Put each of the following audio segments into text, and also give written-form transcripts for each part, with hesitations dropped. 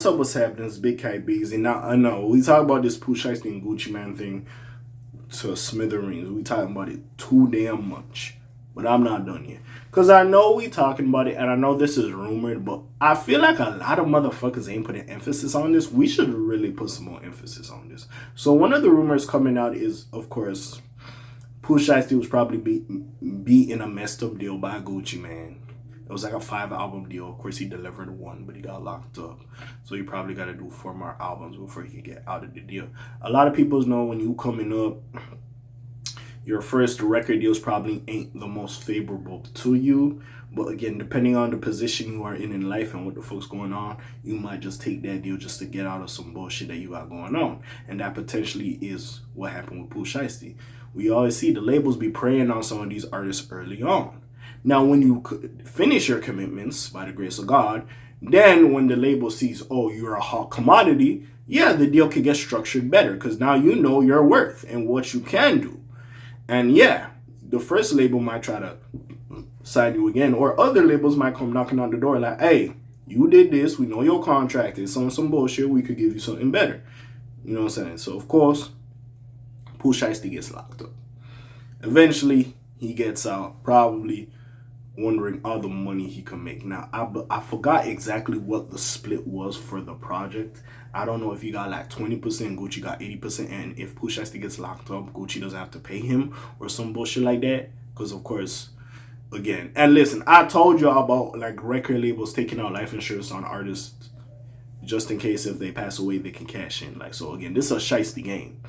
What's happening? It's Big Cat Bees, and now I know we talk about this Pooh Shiesty and Gucci Man thing to smithereens. We talking about it too damn much, but I'm not done yet because I know we talking about it, and I know this is rumored, but I feel like a lot of motherfuckers ain't putting emphasis on this. We should really put some more emphasis on this. So one of the rumors coming out is, of course, Pooh Shiesty was probably beat in a messed up deal by Gucci Man. It was like a 5-album deal. Of course, he delivered one, but he got locked up. So he probably got to do 4 more albums before he could get out of the deal. A lot of people know when you coming up, your first record deals probably ain't the most favorable to you. But again, depending on the position you are in life and what the fuck's going on, you might just take that deal just to get out of some bullshit that you got going on. And that potentially is what happened with Pooh Shiesty. We always see the labels be preying on some of these artists early on. Now, when you finish your commitments, by the grace of God, then when the label sees, oh, you're a hot commodity, yeah, the deal could get structured better because now you know your worth and what you can do. And yeah, the first label might try to sign you again, or other labels might come knocking on the door like, hey, you did this, we know your contract is on some bullshit, we could give you something better. You know what I'm saying? So, of course, Pooh Shiesty gets locked up. Eventually, he gets out, probably wondering all the money he can make. Now, I forgot exactly what the split was for the project. I don't know if he got like 20%, Gucci got 80%, and if Pooh Shiesty gets locked up, Gucci doesn't have to pay him or some bullshit like that. Because, of course, again, and listen, I told you about like record labels taking out life insurance on artists just in case if they pass away, they can cash in. Like, so again, this is a shiesty game.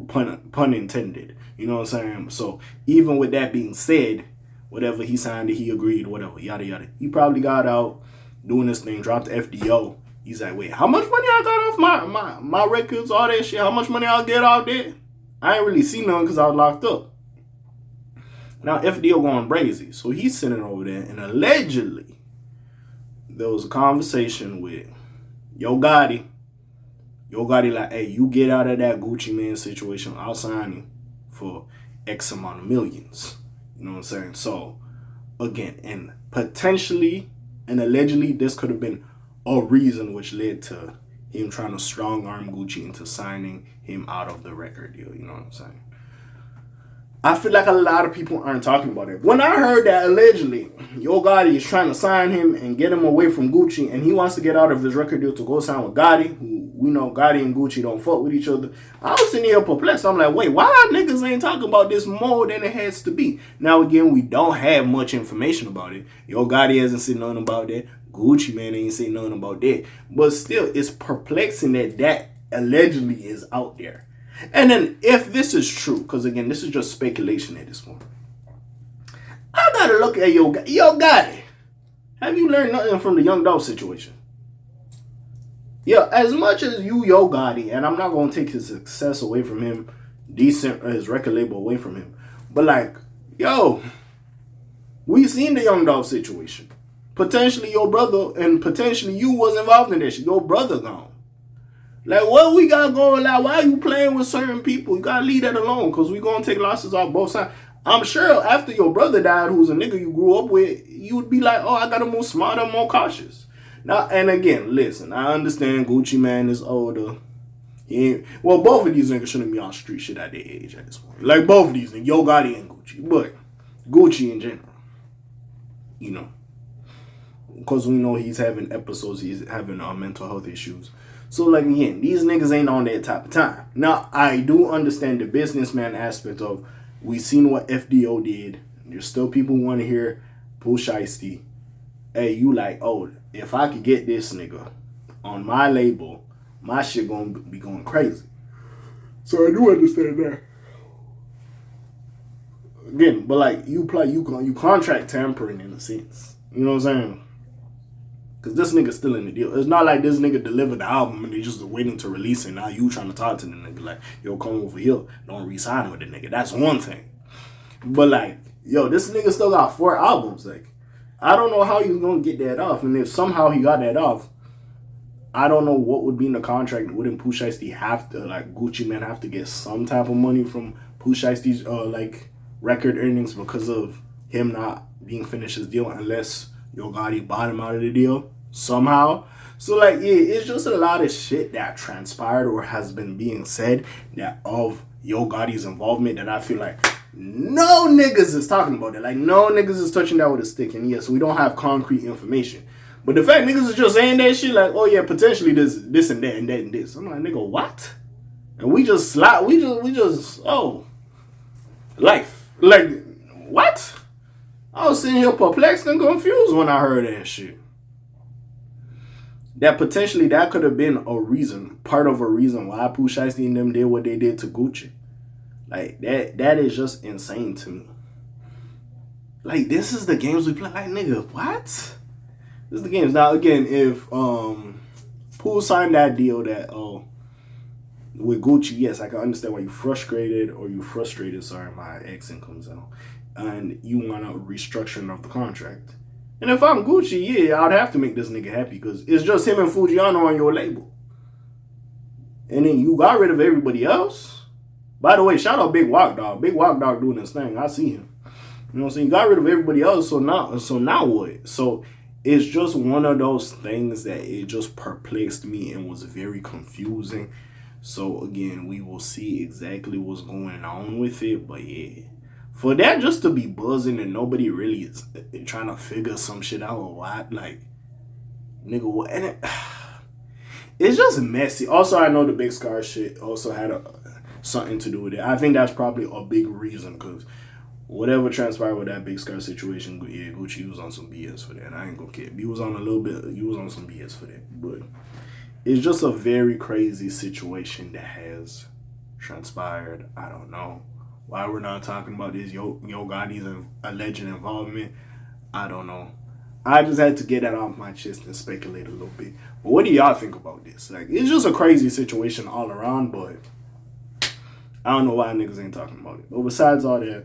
Pun intended. You know what I'm saying? So, even with that being said, whatever he signed it, he agreed, whatever, yada yada. He probably got out doing this thing, dropped the FDO. He's like, wait, how much money I got off my records, all that shit? How much money I'll get out there? I ain't really seen none because I was locked up. Now FDO going crazy. So he's sitting over there, and allegedly there was a conversation with Yo Gotti. Yo Gotti like, hey, you get out of that Gucci Man situation, I'll sign you for X amount of millions. You know what I'm saying? So, again, and potentially and allegedly, this could have been a reason which led to him trying to strong arm Gucci into signing him out of the record deal. You know what I'm saying? I feel like a lot of people aren't talking about it. When I heard that allegedly Yo Gotti is trying to sign him and get him away from Gucci, and he wants to get out of his record deal to go sign with Gotti, who we know Gotti and Gucci don't fuck with each other, I was sitting here perplexed. I'm like, wait, why niggas ain't talking about this more than it has to be? Now again, we don't have much information about it. Yo Gotti hasn't said nothing about that. Gucci Man ain't saying nothing about that. But still, it's perplexing that allegedly is out there. And then if this is true, because again, this is just speculation at this point, I gotta look at Yo Gotti. Have you learned nothing from the Young Dolph situation? Yeah, as much as Yo Gotti, and I'm not gonna take his success away from him, his record label away from him, but like, yo, we seen the Young Dolph situation. Potentially your brother and potentially you was involved in this shit. Your brother gone. Like, what we got going? Like, why are you playing with certain people? You gotta leave that alone, because we gonna take losses off both sides. I'm sure after your brother died, who's a nigga you grew up with, you would be like, oh, I gotta move smarter, more cautious. Now, and again, listen, I understand Gucci Man is older. Well, both of these niggas shouldn't be on street shit at their age at this point. Like, both of these niggas, Yo Gotti and Gucci. But Gucci in general, you know. Because we know he's having episodes, he's having mental health issues. So, like, again, these niggas ain't on that type of time. Now, I do understand the businessman aspect of, we seen what FDO did. There's still people who want to hear Pooh Shiesty. Hey, you like, oh, if I could get this nigga on my label, my shit gonna be going crazy. So I do understand that. Again, but like, you contract tampering in a sense. You know what I'm saying? Because this nigga's still in the deal. It's not like this nigga delivered the album and they just waiting to release it. Now you trying to talk to the nigga like, yo, come over here. Don't re-sign with the nigga. That's one thing. But like, yo, this nigga still got 4 albums. Like, I don't know how he's going to get that off. And if somehow he got that off, I don't know what would be in the contract. Wouldn't Pooh Shiesty have to, like, Gucci Man have to get some type of money from Pooh Shiesty's, like, record earnings because of him not being finished his deal unless Yo Gotti bought him out of the deal somehow. So like, yeah, it's just a lot of shit that transpired or has been being said that of Yo Gotti's involvement that I feel like no niggas is talking about it. Like no niggas is touching that with a stick. And yes, we don't have concrete information. But the fact niggas is just saying that shit like, oh yeah, potentially this and that and that and this. I'm like, nigga, what? And we just life. Like, what? I was sitting here perplexed and confused when I heard that shit. That potentially that could have been a reason, part of a reason why Pooh Shiesty and them did what they did to Gucci. Like that is just insane to me. Like this is the games we play. Like nigga, what? This is the games. Now again, if Pooh signed that deal that with Gucci, yes, I can understand why you frustrated. Sorry, my accent comes out, and you want a restructuring of the contract. And if I'm Gucci, yeah, I'd have to make this nigga happy because it's just him and Fujiano on your label. And then you got rid of everybody else. By the way, shout out Big Walk Dog. Big Walk Dog doing his thing. I see him. You know what I'm saying? You got rid of everybody else, so now what? So it's just one of those things that it just perplexed me and was very confusing. So again, we will see exactly what's going on with it. But yeah, for that just to be buzzing and nobody really is trying to figure some shit out a lot, like, nigga, what? And it's just messy. Also, I know the Big Scar shit also had something to do with it. I think that's probably a big reason because whatever transpired with that Big Scar situation, yeah, Gucci was on some BS for that. I ain't gonna care. He was on some BS for that. But it's just a very crazy situation that has transpired. I don't know why we're not talking about this Yo Gotti's alleged involvement. I don't know. I just had to get that off my chest and speculate a little bit. But what do y'all think about this? Like, it's just a crazy situation all around, but I don't know why niggas ain't talking about it. But besides all that,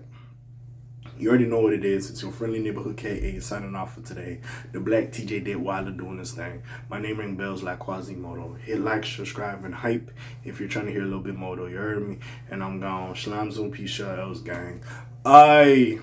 you already know what it is. It's your friendly neighborhood K.A. signing off for today. The Black TJ Dead Wilder doing this thing. My name ring bells like Quasimodo. Hit like, subscribe, and hype if you're trying to hear a little bit more though. You heard me. And I'm gone. Shalom Zoom, peace, else gang. Aye.